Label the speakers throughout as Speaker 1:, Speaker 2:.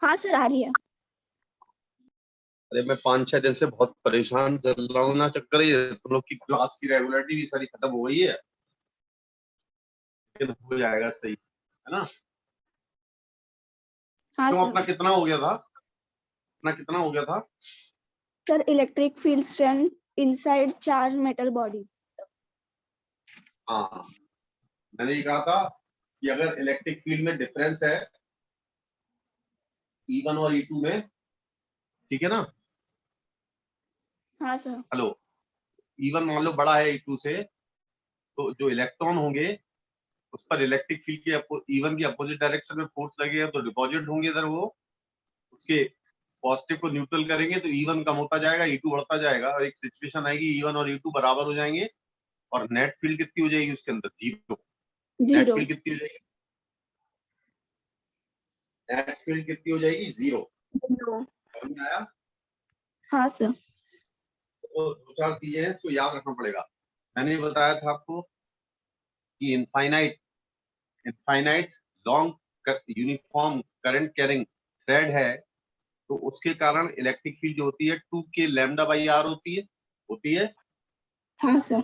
Speaker 1: हाँ सर आ रही है।
Speaker 2: अरे मैं 5-6 दिन से बहुत परेशान चल रहा हूँ ना, चक्कर ये तुम लोग की क्लास की रेगुलरिटी भी सारी खत्म हो गई है, लेकिन हो जाएगा सही, है ना?
Speaker 1: हाँ
Speaker 2: क्यों,
Speaker 1: सर।
Speaker 2: अपना कितना हो गया था? अपना कितना हो गया था?
Speaker 1: Sir electric field strength inside charge metal body.
Speaker 2: हाँ, मैंने ये कहा था कि अगर इलेक्ट्रिक फील्ड में डिफरेंस है E1 और E2 में, ठीक है ना?
Speaker 1: हाँ सर।
Speaker 2: हेलो, E1 मान लो बड़ा है E2 से, तो जो इलेक्ट्रॉन होंगे उस पर इलेक्ट्रिक फील्ड के E1 की अपोजिट डायरेक्शन में फोर्स लगेगा, तो डिपॉजिट होंगे इधर, वो उसके पॉजिटिव को न्यूट्रल करेंगे तो E1 कम होता जाएगा, E2 बढ़ता जाएगा, और एक सिचुएशन आएगी E1 और E2 बराबर हो जाएंगे, और नेट फील्ड कितनी हो जाएगी उसके अंदर? जीरो। Net
Speaker 1: zero.
Speaker 2: फील्ड कितनी हो जाएगी? नेट फील्ड कितनी हो जाएगी? जीरो।
Speaker 1: जीरो।
Speaker 2: समझ में आया?
Speaker 1: हाँ सर।
Speaker 2: तो दो चार चीजें हैं, इसको याद रखना पड़ेगा। मैंने बताया था आपको कि infinite infinite long uniform current carrying thread है, तो उसके कारण इलेक्ट्रिक फील्ड जो होती है 2k लैम्डा बाई आर होती है।
Speaker 1: हाँ सर।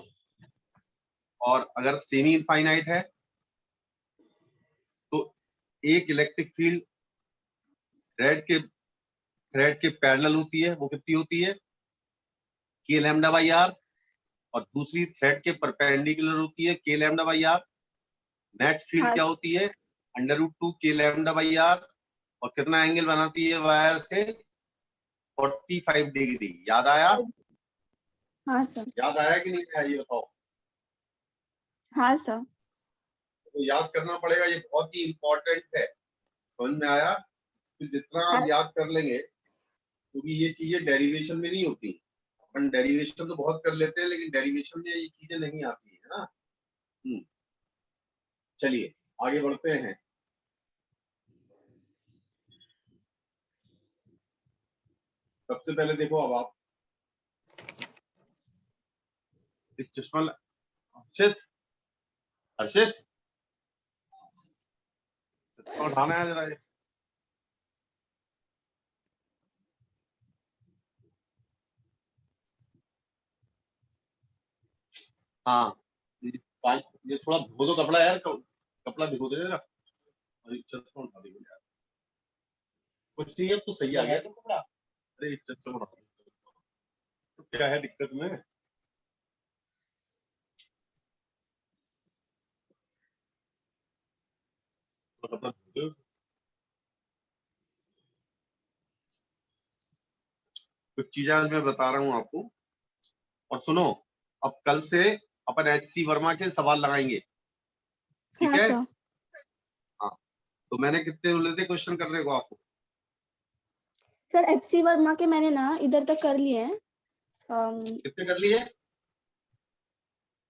Speaker 2: और अगर सेमी इनफाइनाइट है तो एक इलेक्ट्रिक फील्ड थ्रेड के पैरेलल होती है, वो कितनी होती है? k lambda by R. और दूसरी थ्रेड के परपेंडिकुलर होती है k lambda by R. Net field
Speaker 1: हाँ
Speaker 2: क्या होती है? √2 k लैम्डा बाई आर। और कितना एंगल बनाती है वायर से? 45 डिग्री। याद आया?
Speaker 1: हाँ सर।
Speaker 2: याद आया कि नहीं आया, ये बताओ।
Speaker 1: हाँ सर।
Speaker 2: तो याद करना पड़ेगा, ये बहुत ही इंपॉर्टेंट है। समझ में आया? तो जितना आप
Speaker 1: हाँ
Speaker 2: याद कर लेंगे, क्योंकि ये चीजें डेरिवेशन में नहीं होती। अपन डेरिवेशन तो बहुत कर लेते हैं, लेकिन डेरिवेशन में ये चीजें नहीं आती है ना। चलिए आगे बढ़ते हैं। सबसे पहले देखो, अब आप एक चश्मा हर्षित, हर्षित चश्मा उठाना है जरा। हाँ, ये थोड़ा धो दो कपड़ा यार, कपड़ा भिगो दे जरा। और एक चश्मा उठा दो यार। कुछ नहीं है, अब तो सही आ गया तो कपड़ा। अरे एक चश्मा उठा दो, तो क्या है दिक्कत में? तो कपड़ा धो दो। कुछ चीजें आज मैं बता रहा हूँ आपको, और सुनो। अब कल से अपन HC वर्मा के सवाल लगाएंगे, ठीक
Speaker 1: हाँ
Speaker 2: है?
Speaker 1: सर।
Speaker 2: हाँ, तो मैंने कितने बोले थे क्वेश्चन करने को आपको?
Speaker 1: सर HC वर्मा के मैंने ना इधर तक कर लिए हैं।
Speaker 2: कितने कर लिए?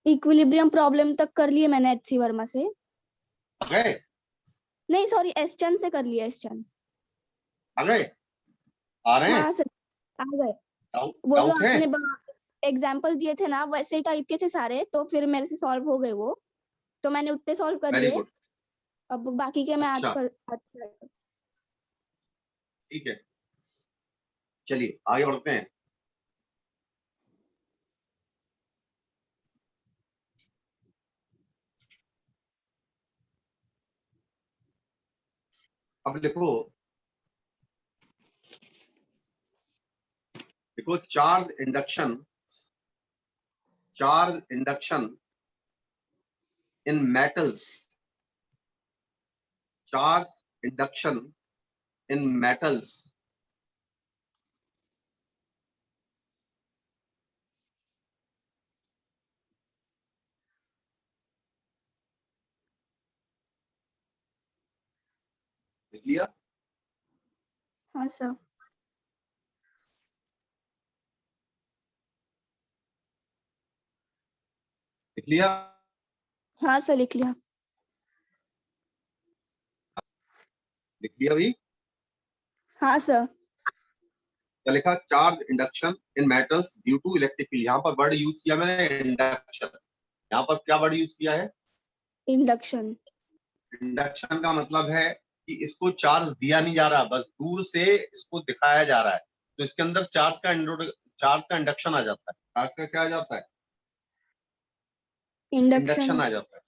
Speaker 1: इक्विलिब्रियम प्रॉब्लम तक कर लिए मैंने HC वर्मा से।
Speaker 2: आ गए?
Speaker 1: नहीं सॉरी, एसचंद से कर लिए, एसचंद।
Speaker 2: आ गए? आ रहे हैं?
Speaker 1: हाँ सर आ गए।
Speaker 2: डाउट
Speaker 1: वो जो
Speaker 2: डाउट है?
Speaker 1: आपने एग्जाम्पल दिए थे ना वैसे टाइप के थे सारे, तो फिर मेरे से सॉल्व हो गए वो, तो मैंने उतने सॉल्व कर
Speaker 2: वेरी
Speaker 1: लिए।
Speaker 2: गुड।
Speaker 1: अब बाकी के मैं
Speaker 2: अच्छा,
Speaker 1: आज
Speaker 2: ठीक है, चलिए आगे बढ़ते हैं। अब लिखो, देखो, charge induction in metals, charge induction in metals लिख लिया?
Speaker 1: हाँ सर।
Speaker 2: लिख लिया?
Speaker 1: हाँ सर लिख लिया।
Speaker 2: लिख लिया भी?
Speaker 1: हाँ सर।
Speaker 2: क्या लिखा? Charge induction in metals due to electric field. यहाँ पर वर्ड यूज किया मैंने इंडक्शन। यहाँ पर क्या वर्ड यूज किया है?
Speaker 1: इंडक्शन।
Speaker 2: इंडक्शन का मतलब है कि इसको चार्ज दिया नहीं जा रहा, बस दूर से इसको दिखाया जा रहा है, तो इसके अंदर चार्ज का इंडक्शन आ जाता है। चार्ज का क्या आ जाता है? Induction
Speaker 1: induction.
Speaker 2: आ जाता है।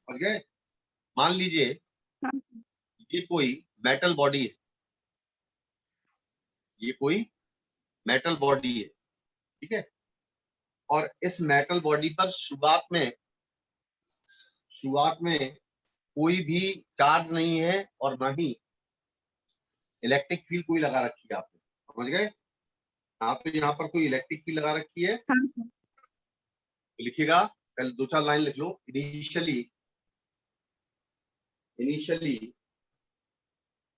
Speaker 2: ओके, मान लीजिए
Speaker 1: हाँ
Speaker 2: ये कोई मेटल बॉडी है, ये कोई मेटल बॉडी है, ठीक है, और इस मेटल बॉडी पर शुरुआत में कोई भी चार्ज नहीं है और ना ही इलेक्ट्रिक फील्ड कोई लगा रखी है आपने, समझ गए? यहाँ पर कोई इलेक्ट्रिक फील्ड लगा रखी है,
Speaker 1: हाँ सर।
Speaker 2: तो लिखिएगा, पहले 2-4 लाइन लिख लो। Initially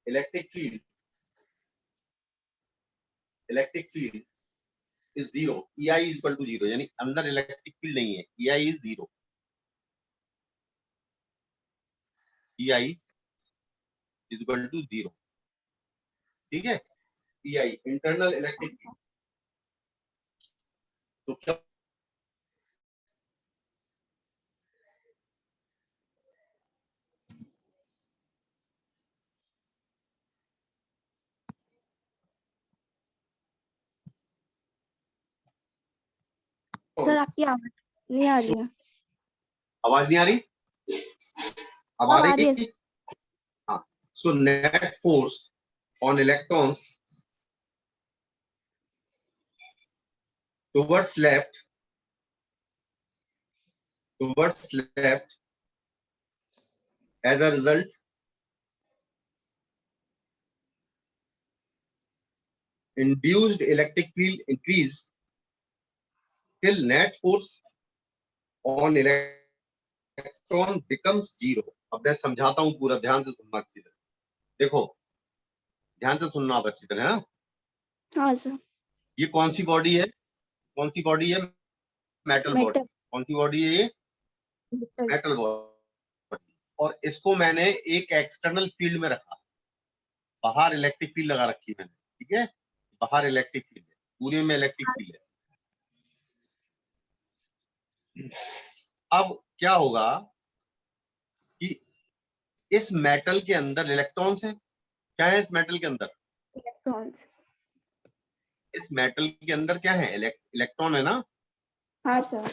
Speaker 2: electric field is zero, EI is equal to zero, यानी अंदर इलेक्ट्रिक फील्ड नहीं है, EI is zero, EI is equal to zero, ठीक है, EI इंटरनल इलेक्ट्रिक फील्ड। तो क्या
Speaker 1: सर आपकी आवाज नहीं आ रही है।
Speaker 2: आवाज नहीं आ रही? अब आ
Speaker 1: अब आ रही
Speaker 2: रही
Speaker 1: है
Speaker 2: है? हाँ, so net force on electrons towards left as a result induced electric field increase till net force on electron becomes zero। अब मैं समझाता हूं पूरा, ध्यान से सुनना अच्छी तरह, देखो ध्यान से सुनना आप अच्छी तरह।
Speaker 1: हाँ सर।
Speaker 2: ये कौन सी बॉडी है? Metal body.
Speaker 1: मेटल।
Speaker 2: कौन सी बॉडी है ये? Metal body. और इसको मैंने एक एक्सटर्नल फील्ड में रखा, बाहर इलेक्ट्रिक फील्ड लगा रखी है मैंने, ठीक है, बाहर इलेक्ट्रिक फील्ड है, पूरे में इलेक्ट्रिक फील्ड है। अब क्या होगा कि इस मेटल के अंदर इलेक्ट्रॉन्स हैं। क्या है इस मेटल के अंदर?
Speaker 1: इलेक्ट्रॉन्स।
Speaker 2: इस मेटल के अंदर क्या है? इलेक्ट्रॉन है ना।
Speaker 1: हाँ सर।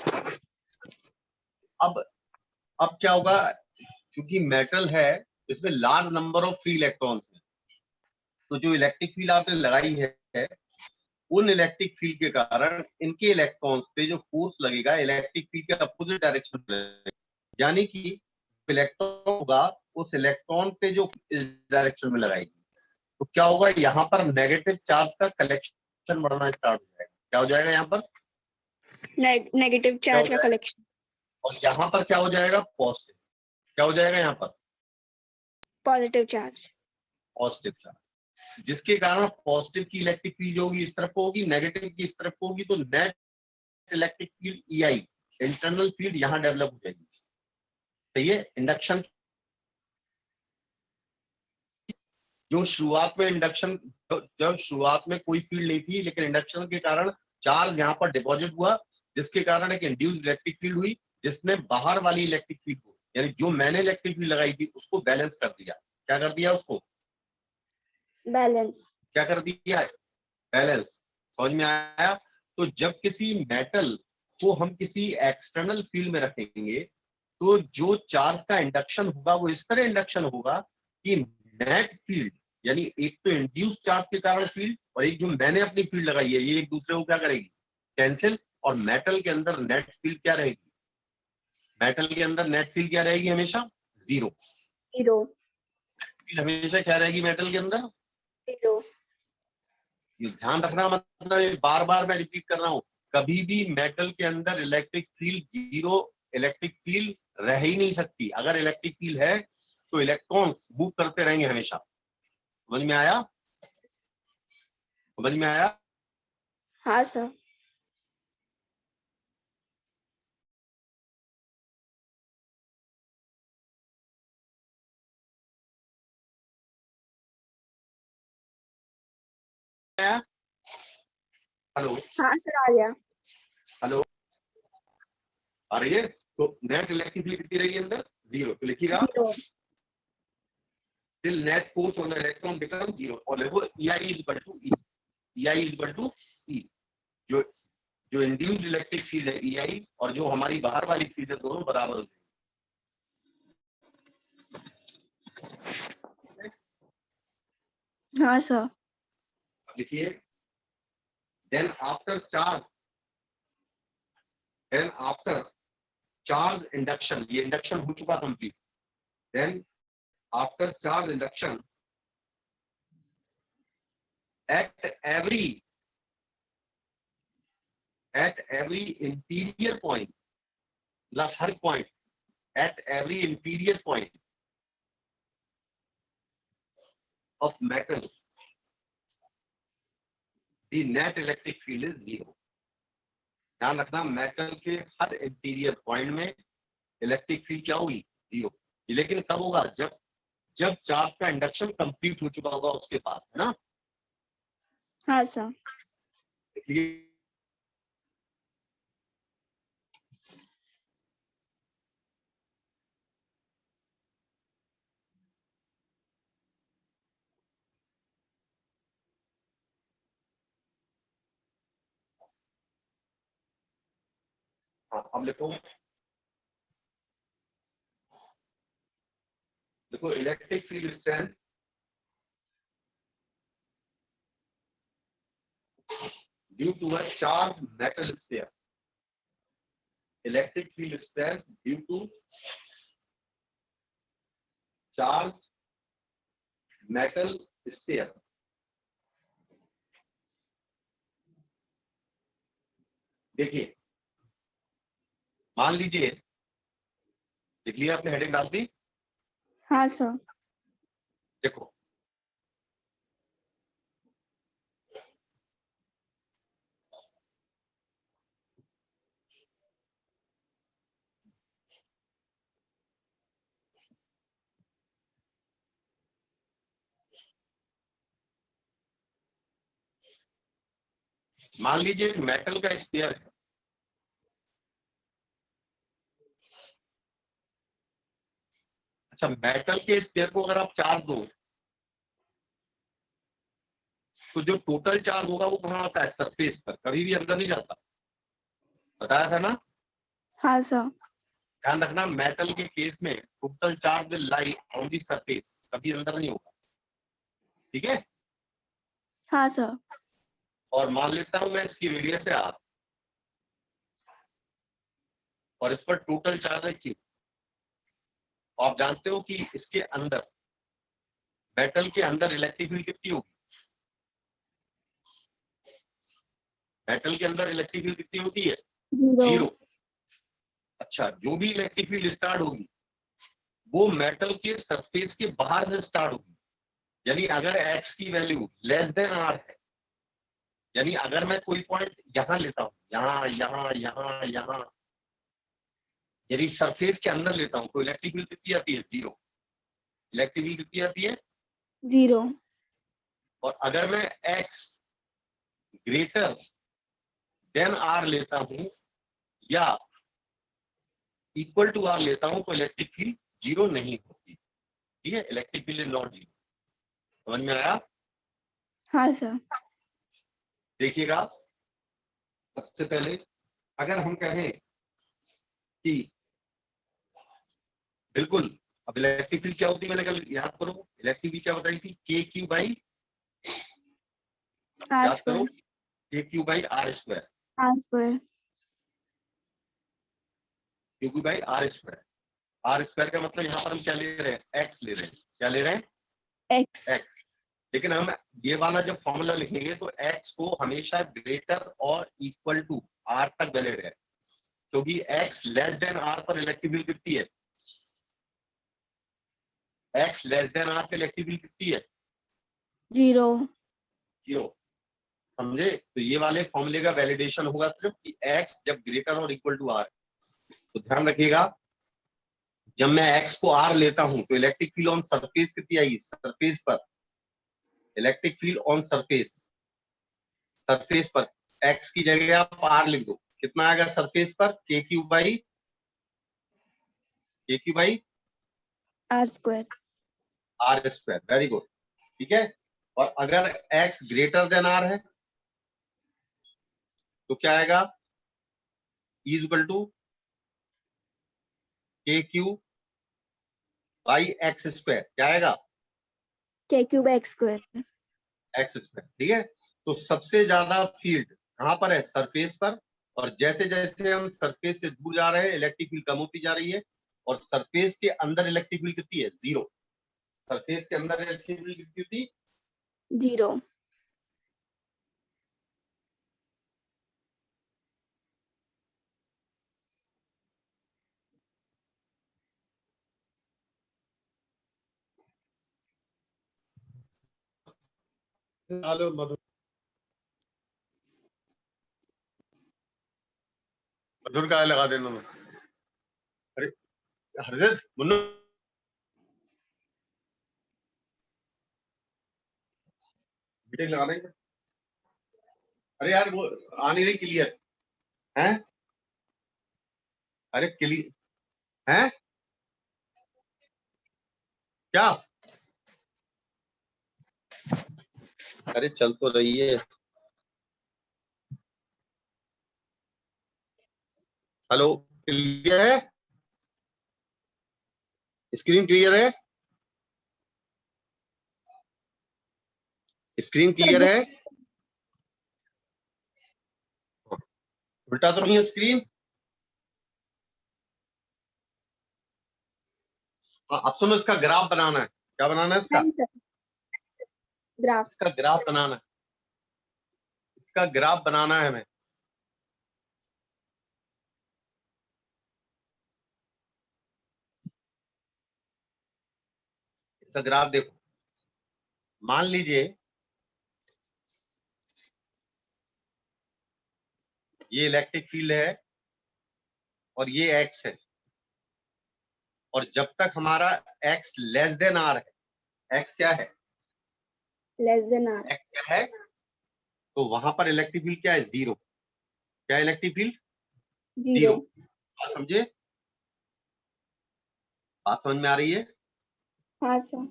Speaker 2: अब क्या होगा, क्योंकि मेटल है इसमें large number of free electrons हैं, तो जो इलेक्ट्रिक फील्ड आपने लगाई है उन इलेक्ट्रिक फील्ड के कारण इनके इलेक्ट्रॉन्स पे जो फोर्स लगेगा इलेक्ट्रिक फील्ड के अपोजिट डायरेक्शन में, यानी कि इलेक्ट्रॉन होगा उस इलेक्ट्रॉन पे जो इस डायरेक्शन में लगाएगी, तो क्या होगा, यहाँ पर नेगेटिव चार्ज का कलेक्शन बढ़ना स्टार्ट हो जाएगा। क्या हो जाएगा यहाँ पर?
Speaker 1: नेगेटिव चार्ज का कलेक्शन।
Speaker 2: और यहाँ पर क्या हो जाएगा? पॉजिटिव। क्या हो जाएगा यहाँ पर?
Speaker 1: Positive charge.
Speaker 2: पॉजिटिव चार्ज, जिसके कारण पॉजिटिव की इलेक्ट्रिक फील्ड जो होगी इस तरफ होगी, नेगेटिव की इस तरफ होगी, तो net electric field EI internal field यहाँ डेवलप हो जाएगी। सही है। इंडक्शन, जो शुरुआत में इंडक्शन, जब शुरुआत में कोई फील्ड नहीं थी, लेकिन इंडक्शन के कारण चार्ज यहाँ पर डिपॉजिट हुआ, जिसके कारण एक इंड्यूस्ड इलेक्ट्रिक फील्ड हुई, जिसने बाहर वाली इलेक्ट्रिक फील्ड को, यानी जो मैंने इलेक्ट्रिक फील्ड लगाई थी उसको बैलेंस कर दिया। क्या कर दिया? उसको
Speaker 1: बैलेंस।
Speaker 2: क्या कर दिया? बैलेंस। समझ में आया? तो जब किसी मेटल को हम किसी एक्सटर्नल फील्ड में रखेंगे तो जो चार्ज का इंडक्शन होगा वो इस तरह इंडक्शन होगा कि नेट फील्ड, यानी एक तो इंड्यूस चार्ज के कारण फील्ड और एक जो मैंने अपनी फील्ड लगाई है, ये एक दूसरे को क्या करेगी? कैंसिल। और मेटल के अंदर नेट फील्ड क्या रहेगी? मेटल के अंदर नेट फील्ड क्या रहेगी? हमेशा जीरो।
Speaker 1: जीरो।
Speaker 2: फील्ड हमेशा क्या रहेगी मेटल के अंदर?
Speaker 1: जीरो।
Speaker 2: ये ध्यान रखना, मतलब बार बार मैं रिपीट कर रहा हूं, कभी भी मेटल के अंदर electric field zero electric field रह ही नहीं सकती। अगर इलेक्ट्रिक फील्ड है तो इलेक्ट्रॉन्स मूव करते रहेंगे हमेशा। समझ में आया? समझ में आया?
Speaker 1: हाँ सर।
Speaker 2: हेलो?
Speaker 1: हाँ सर आ गया।
Speaker 2: हेलो? आ रही है? तो नेट इलेक्ट्रिक फील्ड कितनी रहेगी अंदर? जीरो। तो लिखिएगा
Speaker 1: zero.
Speaker 2: till net force on the electron becomes 0 और देखो EI is equal to E, EI is equal to E, जो इंड्यूस्ड इलेक्ट्रिक फील्ड है EI और जो हमारी बाहर वाली फील्ड है दोनों बराबर हो जाएंगे।
Speaker 1: हाँ सर।
Speaker 2: लिखिए then after charge induction, ये इंडक्शन हो चुका complete, then after charge induction at every interior point, मतलब हर point, at every interior point of metal the net electric field is 0। ध्यान रखना मेटल के हर इंटीरियर पॉइंट में इलेक्ट्रिक फील्ड क्या होगी 0, लेकिन तब होगा जब चार्ज का इंडक्शन कंप्लीट हो चुका होगा उसके बाद, है ना।
Speaker 1: हाँ सर।
Speaker 2: हाँ अब देखो electric field strength due to a charge metal sphere, electric field strength due to charge metal sphere. देखिए मान लीजिए, लिख लिया आपने, हेडिंग डाल दी।
Speaker 1: हाँ सर।
Speaker 2: देखो मान लीजिए मेटल का स्फीयर है, अच्छा मेटल के स्फीयर को अगर आप चार्ज दो तो जो टोटल चार्ज होगा वो कहाँ आता है, सरफेस पर, कभी भी अंदर नहीं जाता, बताया था ना।
Speaker 1: हाँ सर।
Speaker 2: ध्यान रखना मेटल के केस में total charge will lie on the surface, कभी अंदर नहीं होगा, ठीक है।
Speaker 1: हाँ सर।
Speaker 2: और मान लेता हूं मैं इसकी रेडियस है R और इस पर टोटल चार्ज है Q। आप जानते हो कि इसके अंदर मेटल के अंदर इलेक्ट्रिक फील्ड कितनी होगी, मेटल के अंदर इलेक्ट्रिक फील्ड कितनी होती है 0। अच्छा जो भी इलेक्ट्रिक फील्ड स्टार्ट होगी वो मेटल के सरफेस के बाहर से स्टार्ट होगी, यानी अगर x की वैल्यू लेस देन R है, यानी अगर मैं कोई पॉइंट यहां लेता हूं, यहां यदि सरफेस के अंदर लेता हूं तो इलेक्ट्रिक फील्ड कितनी आती है 0, इलेक्ट्रिक फील्ड कितनी आती है
Speaker 1: 0।
Speaker 2: और अगर मैं x ग्रेटर देन R लेता हूं या इक्वल टू R लेता हूं तो इलेक्ट्रिक फील्ड 0 नहीं होती, ठीक है, इलेक्ट्रिक फील्ड इज नॉट 0। समझ में आया।
Speaker 1: हाँ सर।
Speaker 2: देखिएगा सबसे पहले अगर हम कहें कि बिल्कुल, अब इलेक्ट्रिक फील्ड क्या होती है मैंने कल याद करो, इलेक्ट्रिक फील्ड क्या बताई थी, के क्यू बाई याद करो, के Q by R square, Q Q by R square. R square का मतलब यहाँ पर हम क्या ले रहे हैं, x ले रहे हैं, क्या ले रहे हैं x। लेकिन हम ये वाला जब फॉर्मूला लिखेंगे तो x को हमेशा ग्रेटर और इक्वल टू R तक वैलिड है, क्योंकि x लेस देन R पर इलेक्ट्रिक फील्ड कितनी है, x लेस देन R पे इलेक्ट्रिक फील्ड कितनी है 0। समझे, तो ये वाले फॉर्मूले का वैलिडेशन होगा सिर्फ कि x जब ग्रेटर और इक्वल टू R। तो ध्यान रखिएगा जब मैं x को R लेता हूं तो इलेक्ट्रिक फील्ड ऑन सरफेस कितनी आएगी, सरफेस पर electric field on surface, surface पर x की जगह आप R लिख दो, कितना आएगा सरफेस पर K Q by R square, R square, very good, ठीक है। और अगर एक्स ग्रेटर देन आर है तो क्या आएगा, इज इक्वल टू के क्यू बाई एक्स स्क्वायर, क्या आएगा,
Speaker 1: के cube x square.
Speaker 2: X square, ठीक है। तो सबसे ज्यादा फील्ड कहां पर है, सरफेस पर, और जैसे जैसे हम सरफेस से दूर जा रहे हैं इलेक्ट्रिक फील्ड कम होती जा रही है, और सरफेस के अंदर इलेक्ट्रिक फील्ड कितनी है, जीरो। सरफेस के अंदर इलेक्ट्रिक फील्ड कितनी होती,
Speaker 1: जीरो।
Speaker 2: मधुर मधुर का लगा देना मैं, अरे हरजत मुन्नू मीटिंग लगा देंगे, अरे यार वो आ नहीं रही क्लियर है, अरे क्लियर है क्या, अरे चल तो रही है, हेलो क्लियर है, स्क्रीन क्लियर है, स्क्रीन
Speaker 1: सर
Speaker 2: क्लियर है, उल्टा तो नहीं है स्क्रीन, हाँ अब सुनो, इसका ग्राफ बनाना है, क्या बनाना है इसका,
Speaker 1: नहीं सर, ग्राफ।
Speaker 2: इसका ग्राफ बनाना है, इसका ग्राफ बनाना है हमें, इसका ग्राफ देखो, मान लीजिए ये इलेक्ट्रिक फील्ड है और ये एक्स है, और जब तक हमारा एक्स लेस देन आर है, एक्स क्या है,
Speaker 1: लेस देन आर।
Speaker 2: एक्स क्या है, तो वहां पर इलेक्ट्रिक फील्ड क्या है, जीरो, क्या इलेक्ट्रिक फील्ड,
Speaker 1: जीरो।
Speaker 2: जीरो, बात समझे, बात समझ में आ रही है।
Speaker 1: हाँ सर।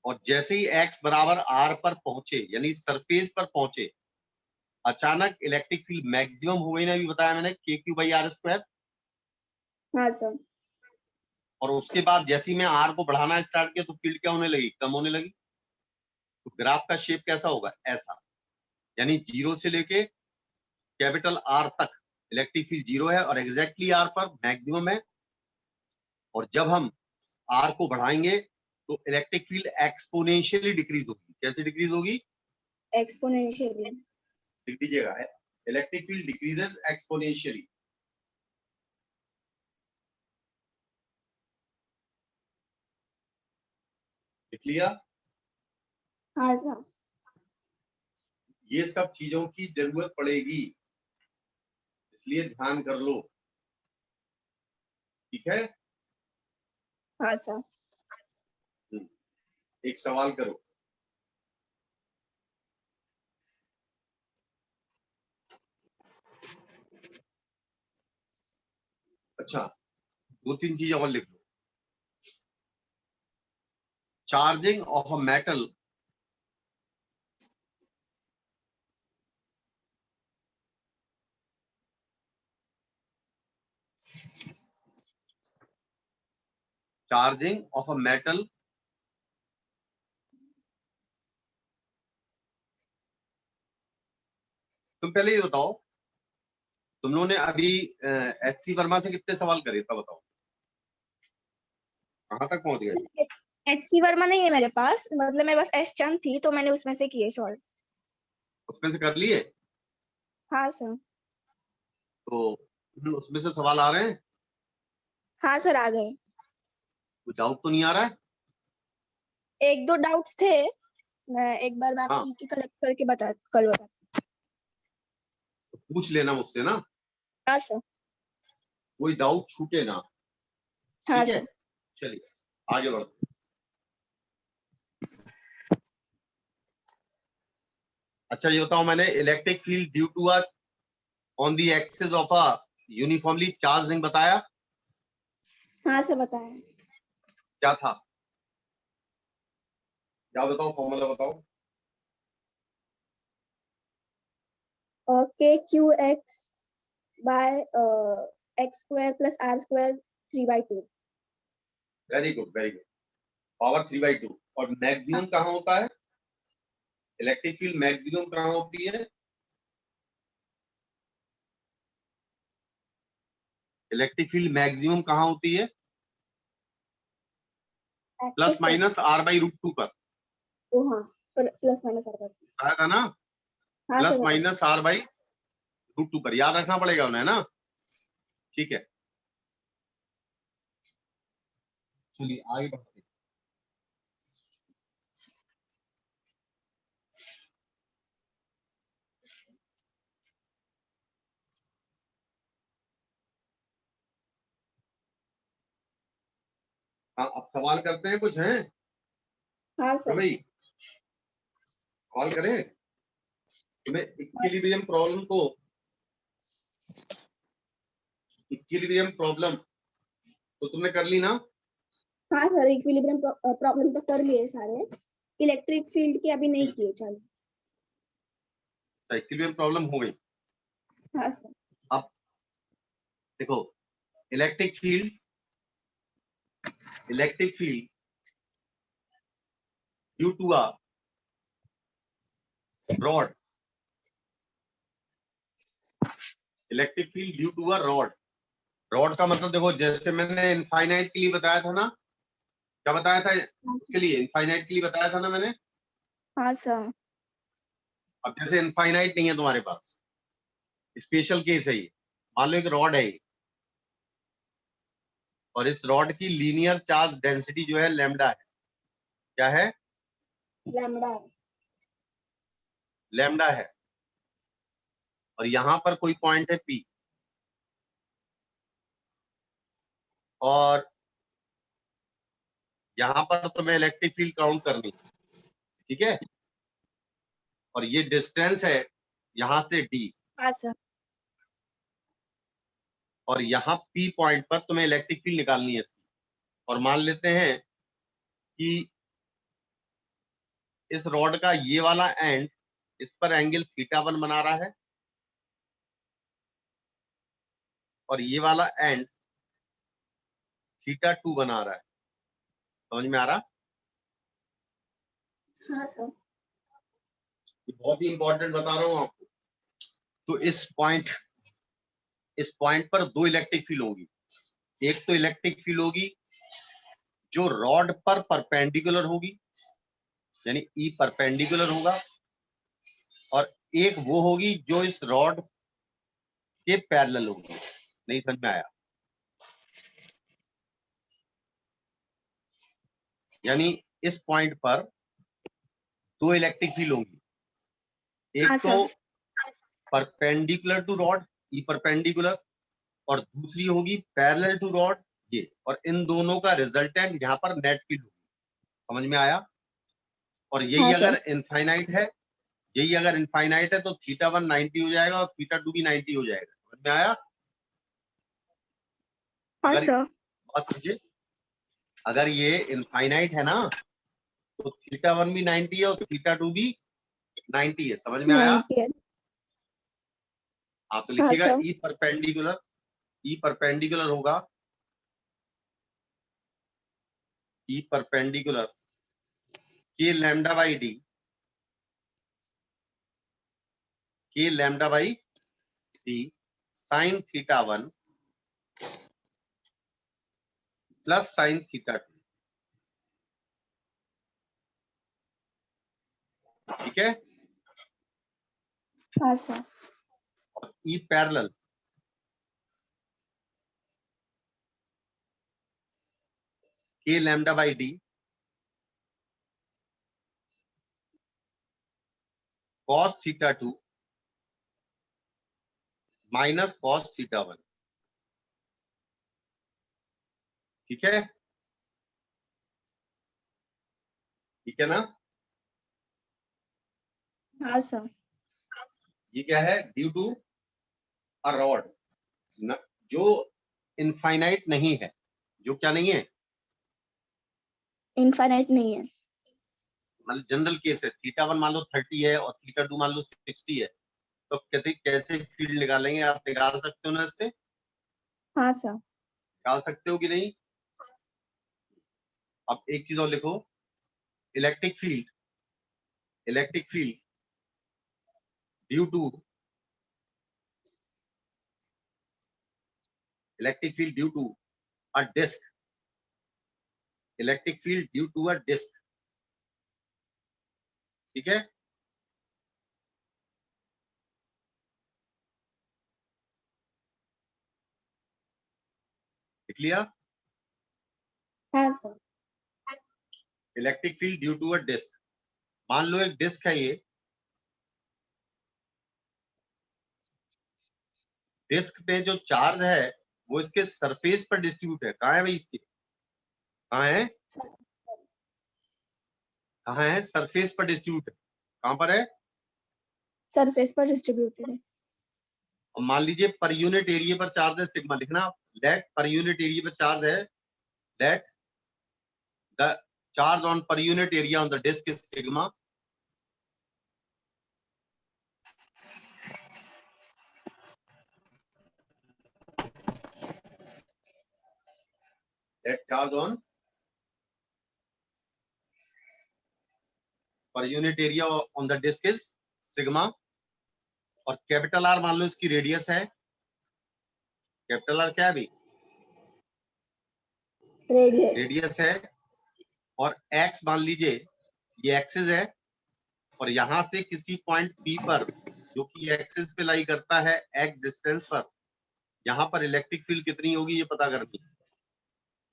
Speaker 2: और जैसे ही एक्स बराबर आर पर पहुंचे, यानी सरफेस पर पहुंचे, अचानक इलेक्ट्रिक फील्ड मैक्सिमम हो गई ना, भी बताया मैंने, के क्यू बाई आर स्क्वायर।
Speaker 1: हाँ सर।
Speaker 2: और उसके बाद जैसे ही मैं आर को बढ़ाना स्टार्ट किया तो फील्ड क्या होने लगी, कम होने लगी। तो ग्राफ का शेप कैसा होगा, ऐसा, यानी जीरो से लेके कैपिटल आर तक इलेक्ट्रिक फील्ड जीरो है और एग्जैक्टली आर पर मैक्सिमम है, और जब हम आर को बढ़ाएंगे तो इलेक्ट्रिक फील्ड एक्सपोनेंशियली डिक्रीज होगी, कैसे डिक्रीज होगी,
Speaker 1: एक्सपोनेंशियली।
Speaker 2: लिख दीजिएगा, इलेक्ट्रिक फील्ड डिक्रीजेस एक्सपोनेंशियली, लिख लिया।
Speaker 1: हाँ सर।
Speaker 2: ये सब चीजों की जरूरत पड़ेगी, इसलिए ध्यान कर लो, ठीक है।
Speaker 1: हाँ सर।
Speaker 2: एक सवाल करो, अच्छा दो तीन चीज और लिख लो, charging of a metal charging of a metal तुम पहले ये बताओ, तुम लोगों ने अभी एससी वर्मा से कितने सवाल करे था, बताओ कहां तक पहुंच गए।
Speaker 1: एचसी वर्मा नहीं है मेरे पास, मतलब मेरे पास एस चंद थी तो मैंने उसमें से किए सॉल्व।
Speaker 2: उसमें से कर लिए,
Speaker 1: हाँ सर।
Speaker 2: तो उसमें से सवाल आ रहे हैं,
Speaker 1: हाँ सर, आ गए।
Speaker 2: कुछ डाउट तो नहीं आ रहा है,
Speaker 1: एक दो डाउट्स थे, मैं एक बार
Speaker 2: हाँ
Speaker 1: बाकी की कलेक्ट करके कल बता।
Speaker 2: तो पूछ लेना मुझसे ना,
Speaker 1: हाँ सर।
Speaker 2: कोई डाउट छूटे ना,
Speaker 1: हाँ
Speaker 2: ठीक है।
Speaker 1: सर।
Speaker 2: चलिए आगे बढ़ते, अच्छा ये बताओ, मैंने electric field due to a on the axis of a uniformly charge ring बताया,
Speaker 1: हाँ सर, बताया।
Speaker 2: क्या था, क्या बताओ, फॉर्मूला बताओ।
Speaker 1: K Q X by X square plus R square 3/2।
Speaker 2: Very good very good, power 3/2। और मैक्सिमम कहाँ होता है, इलेक्ट्रिक फील्ड मैक्सिमम कहाँ होती है, इलेक्ट्रिक फील्ड मैक्सिमम कहाँ होती है, प्लस माइनस r/√2 पर।
Speaker 1: ओ हाँ, प्लस माइनस आर पर।
Speaker 2: आया था ना,
Speaker 1: हाँ
Speaker 2: प्लस
Speaker 1: सर।
Speaker 2: माइनस r/√2 पर, याद रखना पड़ेगा उन्हें ना। ठीक है, चलिए आगे बढ़ते हैं। हाँ, अब सवाल करते हैं, कुछ हैं
Speaker 1: हाँ
Speaker 2: तो
Speaker 1: सर।
Speaker 2: भाई, सवाल करें। तुम्हें इक्विलिब्रियम प्रॉब्लम तो तुमने कर ली ना।
Speaker 1: हाँ सर, इक्विलिब्रियम प्रॉब्लम तो कर लिए सारे, इलेक्ट्रिक फील्ड के अभी नहीं किए चालू।
Speaker 2: इक्विलिब्रियम प्रॉब्लम हो गई।
Speaker 1: हाँ सर।
Speaker 2: अब देखो, electric field due to a rod, electric field due to a rod. Rod का मतलब देखो, जैसे मैंने इनफाइनाइट के लिए बताया था ना, क्या बताया था उसके लिए, इनफाइनाइट के लिए बताया था ना मैंने।
Speaker 1: हाँ सर।
Speaker 2: अब जैसे इनफाइनाइट नहीं है तुम्हारे पास, स्पेशल केस है ये। मान लो एक रॉड है ये, और इस रॉड की लीनियर चार्ज डेंसिटी जो है लैम्डा है। क्या है,
Speaker 1: लैम्बडा।
Speaker 2: लैम्डा है। और यहां पर कोई पॉइंट है पी, और यहां पर तुम्हें इलेक्ट्रिक फील्ड काउंट करनी है। ठीक है, और ये डिस्टेंस है यहां से डी,
Speaker 1: हाँ सर।
Speaker 2: और यहाँ पी पॉइंट पर तुम्हें इलेक्ट्रिक फील्ड निकालनी है। और मान लेते हैं कि इस रॉड का ये वाला एंड इस पर एंगल θ1 बना रहा है, और ये वाला एंड θ2 बना रहा है। समझ में आ रहा?
Speaker 1: हाँ सर।
Speaker 2: ये बहुत ही इंपॉर्टेंट बता रहा हूं आपको। तो इस पॉइंट पर दो इलेक्ट्रिक फील्ड होगी। एक तो इलेक्ट्रिक फील्ड होगी जो रॉड पर परपेंडिकुलर होगी, यानी ई परपेंडिकुलर होगा, और एक वो होगी जो इस रॉड के पैरेलल होगी। नहीं समझ में आया? यानी इस पॉइंट पर दो इलेक्ट्रिक फील्ड होंगी,
Speaker 1: हाँ
Speaker 2: एक तो
Speaker 1: sir.
Speaker 2: Perpendicular to rod, E perpendicular, और दूसरी होगी पैरेलल टू रॉड, ये। और इन दोनों का रिजल्टेंट यहाँ पर नेट फील्ड होगी। समझ में आया? और यही
Speaker 1: हाँ सर।
Speaker 2: अगर इनफाइनाइट है तो θ1 90 हो जाएगा, और θ2 भी 90 हो जाएगा। समझ में आया?
Speaker 1: हाँ
Speaker 2: अगर
Speaker 1: सर।
Speaker 2: बात समझे, अगर ये इनफाइनाइट है ना, तो θ1 भी 90 है और θ2 भी 90 है। समझ में आया?
Speaker 1: 90 है।
Speaker 2: आप तो
Speaker 1: हाँ
Speaker 2: लिखिएगा
Speaker 1: सर।
Speaker 2: ई परपेंडिकुलर होगा, E perpendicular K lambda by D, K lambda by D sine θ1 plus sine θ2। ठीक है,
Speaker 1: हाँ सर।
Speaker 2: और E parallel K lambda by D cos θ2 minus cos θ1। ठीक है, ठीक है ना?
Speaker 1: हाँ सर।
Speaker 2: ये क्या है, ड्यू टू अ रॉड जो इनफाइनाइट नहीं है, जो क्या नहीं है,
Speaker 1: इनफाइनाइट नहीं है।
Speaker 2: मतलब जनरल केस है, θ1 मान लो 30 है और θ2 मान लो 60 है, तो कहते कैसे फील्ड निकालेंगे? आप निकाल सकते हो ना इससे?
Speaker 1: हाँ सर।
Speaker 2: निकाल सकते हो कि नहीं? अब एक चीज और लिखो, electric field due to electric field due to a disc, electric field due to a disc, ठीक है? लिख लिया?
Speaker 1: हाँ sir.
Speaker 2: Electric field due to a disc, मान लो एक डिस्क है, ये डिस्क पे जो चार्ज है वो इसके सरफेस पर डिस्ट्रीब्यूट है। कहाँ है भाई इसके? कहाँ है? कहाँ है? सरफेस पर डिस्ट्रीब्यूट है। कहाँ पर है?
Speaker 1: सरफेस पर डिस्ट्रीब्यूटेड है।
Speaker 2: और मान लीजिए पर यूनिट एरिया पर चार्ज है सिग्मा, लिखना दैट पर यूनिट एरिया पर चार्ज है, that the charge on per unit area on the disc is sigma, that charge on per unit area on the disc is sigma. और capital R मान लो इसकी radius है, capital R क्या है भाई?
Speaker 1: रेडियस।
Speaker 2: रेडियस है। और एक्स मान लीजिए ये एक्सिस है, और यहां से किसी पॉइंट पी पर जो कि एक्सिस पे लाई करता है एक्स डिस्टेंस पर, यहां पर इलेक्ट्रिक फील्ड कितनी होगी ये पता करनी है।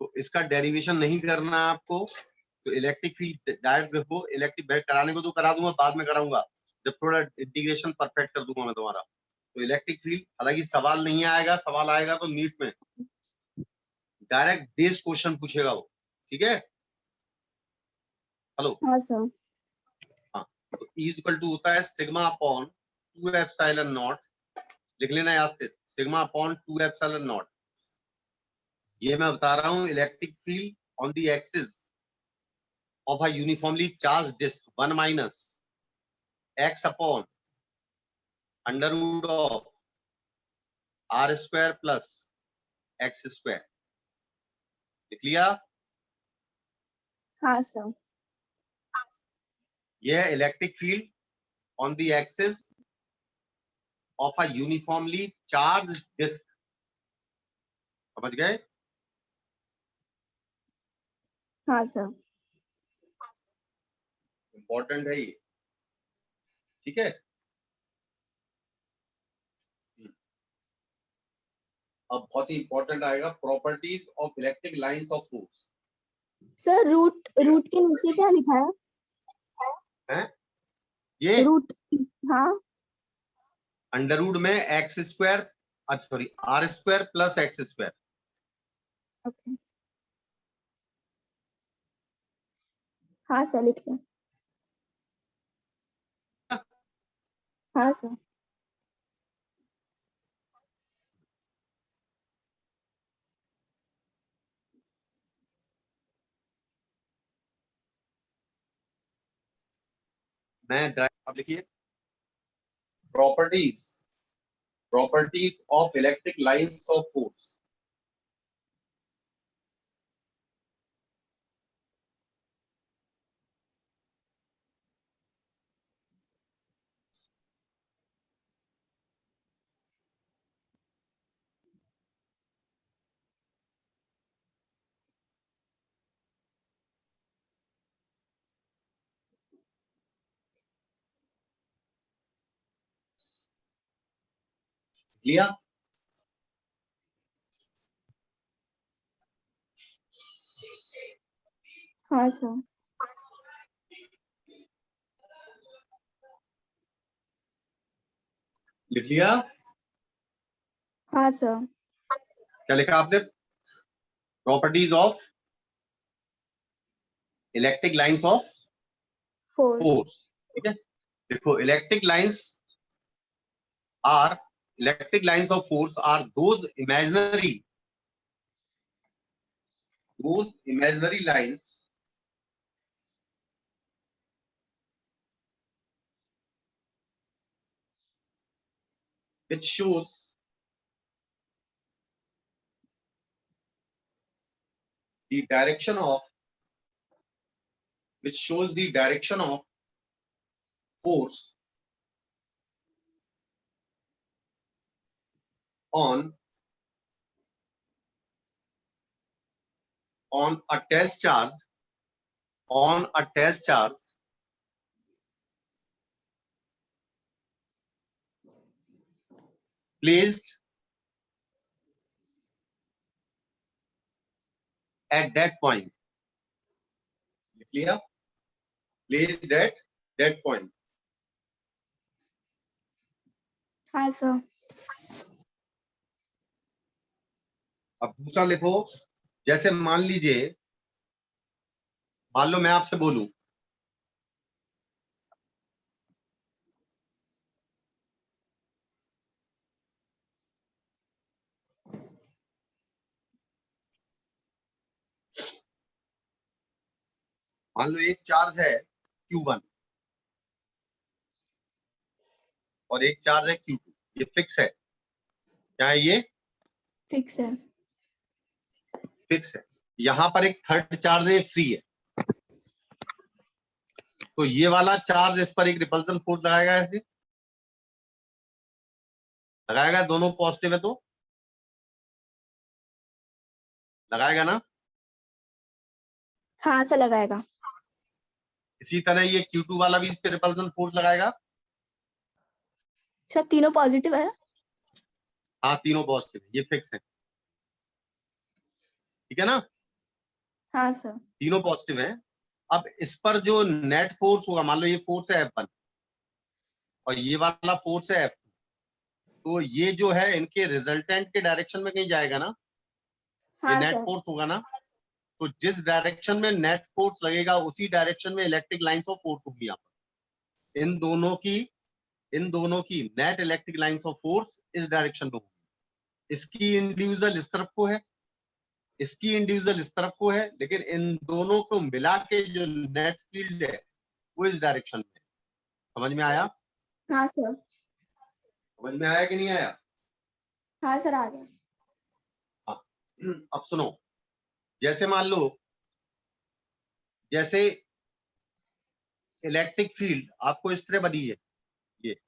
Speaker 2: तो इसका डेरिवेशन नहीं करना है आपको, तो इलेक्ट्रिक फील्ड डायरेक्ट देखो, इलेक्ट्रिक बेट कराने को तो करा दूंगा, बाद में कराऊंगा जब थोड़ा इंटीग्रेशन परफेक्ट कर दूंगा मैं तुम्हारा। तो इलेक्ट्रिक फील्ड, हालांकि सवाल नहीं आएगा, सवाल आएगा तो नीट में डायरेक्ट बेस क्वेश्चन पूछेगा वो, ठीक है? हेलो?
Speaker 1: हाँ सर।
Speaker 2: हाँ, तो E इक्वल टू होता है सिग्मा अपॉन 2 एप्सिलॉन नॉट, लिख लेना याद से, सिग्मा अपॉन 2 एप्सिलॉन नॉट। ये मैं बता रहा हूं electric field on the axis of a uniformly charged disk 1 minus x upon under root of r square plus x square। लिख लिया?
Speaker 1: हाँ सर।
Speaker 2: यह है electric field on the axis of a uniformly charge disc. समझ गए?
Speaker 1: हाँ sir.
Speaker 2: Important है ये, ठीक है? अब बहुत ही इंपॉर्टेंट आएगा, properties of electric lines of force.
Speaker 1: Sir root root के नीचे क्या लिखा
Speaker 2: है ये
Speaker 1: रूट? हाँ।
Speaker 2: अंडर रूट में एक्स स्क्वायर, अच्छा sorry R square plus X square.
Speaker 1: Okay. हाँ सर, लिख लें। हाँ सर।
Speaker 2: मैं अब लिखिए, properties of electric lines of force. लिया?
Speaker 1: हाँ सर।
Speaker 2: लिख लिया?
Speaker 1: हाँ सर।
Speaker 2: क्या लिखा आपने? Properties of electric lines of
Speaker 1: force.
Speaker 2: Force, ठीक है? देखो electric lines of force are those imaginary lines which shows the direction of force on a test charge placed at that point. Clear? Placed at that point.
Speaker 1: हाँ sir.
Speaker 2: अब दूसरा लिखो, जैसे मान लो मैं आपसे बोलूं मान लो एक चार्ज है Q1 और एक चार्ज है Q2, ये फिक्स है, क्या है ये?
Speaker 1: फिक्स है।
Speaker 2: फिक्स है। यहां पर एक थर्ड चार्ज है, फ्री है, तो ये वाला चार्ज इस पर एक रिपल्सन फोर्स लगाएगा, ऐसे लगाएगा, दोनों पॉजिटिव है तो लगाएगा ना?
Speaker 1: हाँ सर लगाएगा।
Speaker 2: इसी तरह ये Q2 वाला भी इस पर रिपल्सन फोर्स लगाएगा।
Speaker 1: सर तीनों पॉजिटिव है।
Speaker 2: हाँ तीनों पॉजिटिव, ये फिक्स है, ठीक है ना?
Speaker 1: हाँ सर।
Speaker 2: तीनों पॉजिटिव है। अब इस पर जो नेट फोर्स होगा, मान लो ये फोर्स है F1 और ये वाला फोर्स है F2, तो ये जो है इनके रिजल्टेंट के डायरेक्शन में कहीं जाएगा ना, ये
Speaker 1: हाँ
Speaker 2: नेट
Speaker 1: सर।
Speaker 2: फोर्स होगा ना, तो जिस डायरेक्शन में नेट फोर्स लगेगा उसी डायरेक्शन में इलेक्ट्रिक लाइंस ऑफ फोर्स होगी। यहाँ पर इन दोनों की net electric lines of force इस डायरेक्शन में होगी। इसकी इंडिविजुअल इस तरफ को है, इसकी इंडिविजुअल इस तरफ को है, लेकिन इन दोनों को मिला के जो नेट फील्ड है वो इस डायरेक्शन में। समझ में आया?
Speaker 1: हाँ सर।
Speaker 2: समझ में आया कि नहीं आया?
Speaker 1: हाँ सर आ गया।
Speaker 2: हाँ। अब सुनो, जैसे मान लो जैसे इलेक्ट्रिक फील्ड आपको इस तरह बनी है, ये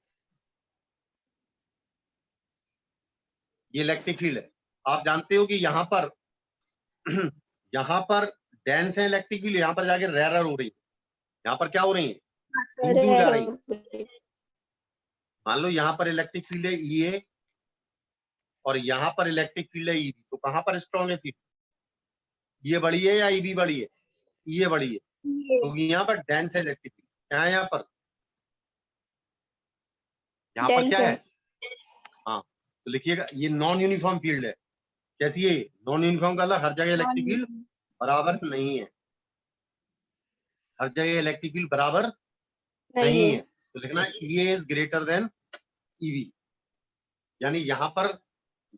Speaker 2: इलेक्ट्रिक फील्ड है। आप जानते हो कि यहाँ पर डेंस है इलेक्ट्रिक फील्ड, यहाँ पर जाके रेयर हो रही है, यहाँ पर क्या हो रही है?
Speaker 1: हाँ सर
Speaker 2: दूर दूर जा रही है।
Speaker 1: है।
Speaker 2: मान लो यहाँ पर इलेक्ट्रिक फील्ड है E और यहाँ पर इलेक्ट्रिक फील्ड है EB, तो कहां पर स्ट्रॉन्ग है फील्ड? ये बड़ी है या EB बड़ी है? ये बड़ी है, तो यहाँ पर डेंस है इलेक्ट्रिक फील्ड। क्या है यहाँ पर? यहाँ पर क्या है? हाँ, तो लिखिएगा ये नॉन यूनिफॉर्म फील्ड है। कैसी है? नॉन यूनिफॉर्म का हर जगह इलेक्ट्रिक फील्ड बराबर नहीं है, हर जगह इलेक्ट्रिक फील्ड बराबर नहीं है। तो लिखना ये इज ग्रेटर देन EB, यानी यहाँ पर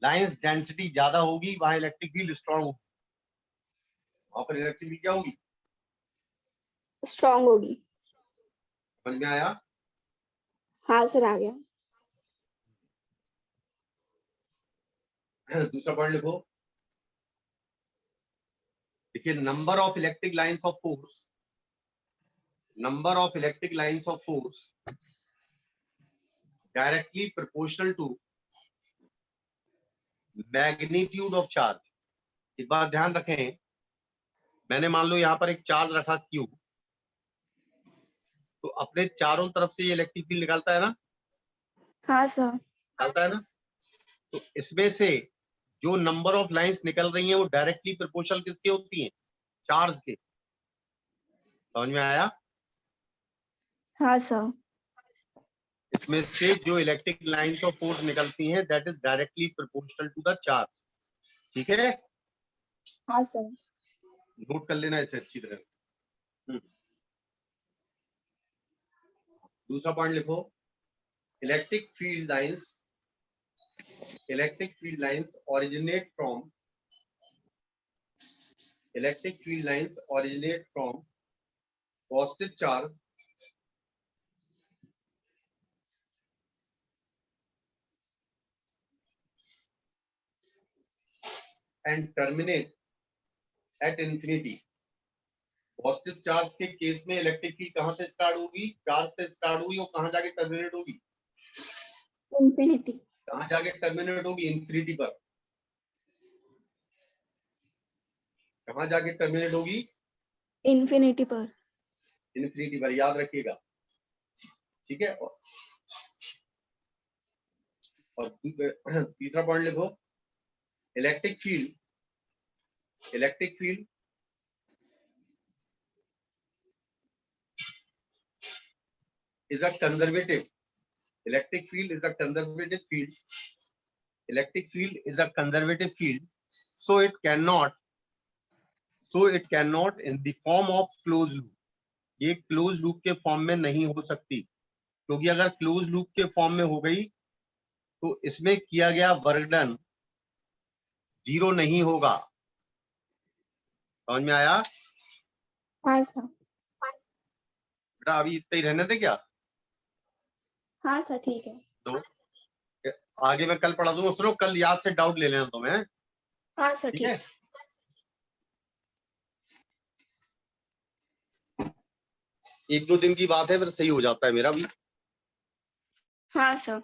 Speaker 2: लाइंस डेंसिटी ज्यादा होगी, वहां इलेक्ट्रिक फील्ड स्ट्रॉन्ग होगी, वहां पर इलेक्ट्रिक फील्ड क्या होगी?
Speaker 1: स्ट्रॉन्ग होगी।
Speaker 2: समझ में आया?
Speaker 1: हाँ सर आ गया।
Speaker 2: दूसरा पॉइंट लिखो, देखिए number of electric lines of force directly proportional to magnitude of charge. एक बात ध्यान रखें, मैंने मान लो यहाँ पर एक चार्ज रखा Q, तो अपने चारों तरफ से ये इलेक्ट्रिक फील्ड निकालता है ना?
Speaker 1: हाँ सर।
Speaker 2: निकालता है ना? तो इसमें से जो नंबर ऑफ लाइंस निकल रही हैं वो डायरेक्टली प्रोपोर्शनल किसके होती हैं? चार्ज के। समझ में आया?
Speaker 1: हाँ सर।
Speaker 2: इसमें से जो इलेक्ट्रिक लाइंस ऑफ फोर्स निकलती हैं that is directly proportional to the charge. ठीक है?
Speaker 1: हाँ सर।
Speaker 2: नोट कर लेना इसे अच्छी तरह। दूसरा पॉइंट लिखो, electric field lines originate from positive charge and terminate at infinity. Positive charge के केस में इलेक्ट्रिक फील्ड कहां से स्टार्ट होगी, चार्ज से स्टार्ट होगी और कहां जाके टर्मिनेट होगी,
Speaker 1: इंफिनिटी।
Speaker 2: कहां जाके टर्मिनेट होगी, इंफिनिटी पर। कहां जाके टर्मिनेट होगी,
Speaker 1: इंफिनिटी पर।
Speaker 2: इंफिनिटी पर, याद रखिएगा, ठीक है। और तीसरा पॉइंट लिखो, electric field is a conservative, electric field is a conservative field, electric field is a conservative field, so it cannot in the form of closed loop, ये क्लोज लूप के फॉर्म में नहीं हो सकती, क्योंकि अगर क्लोज लूप के form में हो गई तो इसमें किया गया वर्क डन जीरो नहीं होगा। समझ में आया?
Speaker 1: हाँ सर।
Speaker 2: बेटा अभी इतना ही रहने दे क्या?
Speaker 1: हाँ सर ठीक है।
Speaker 2: तो आगे मैं कल पढ़ा दूंगा, सुनो कल याद से डाउट ले लेना तुम्हें।
Speaker 1: हाँ सर
Speaker 2: ठीक है, एक दो दिन की बात है, फिर सही हो जाता है मेरा भी।
Speaker 1: हाँ सर।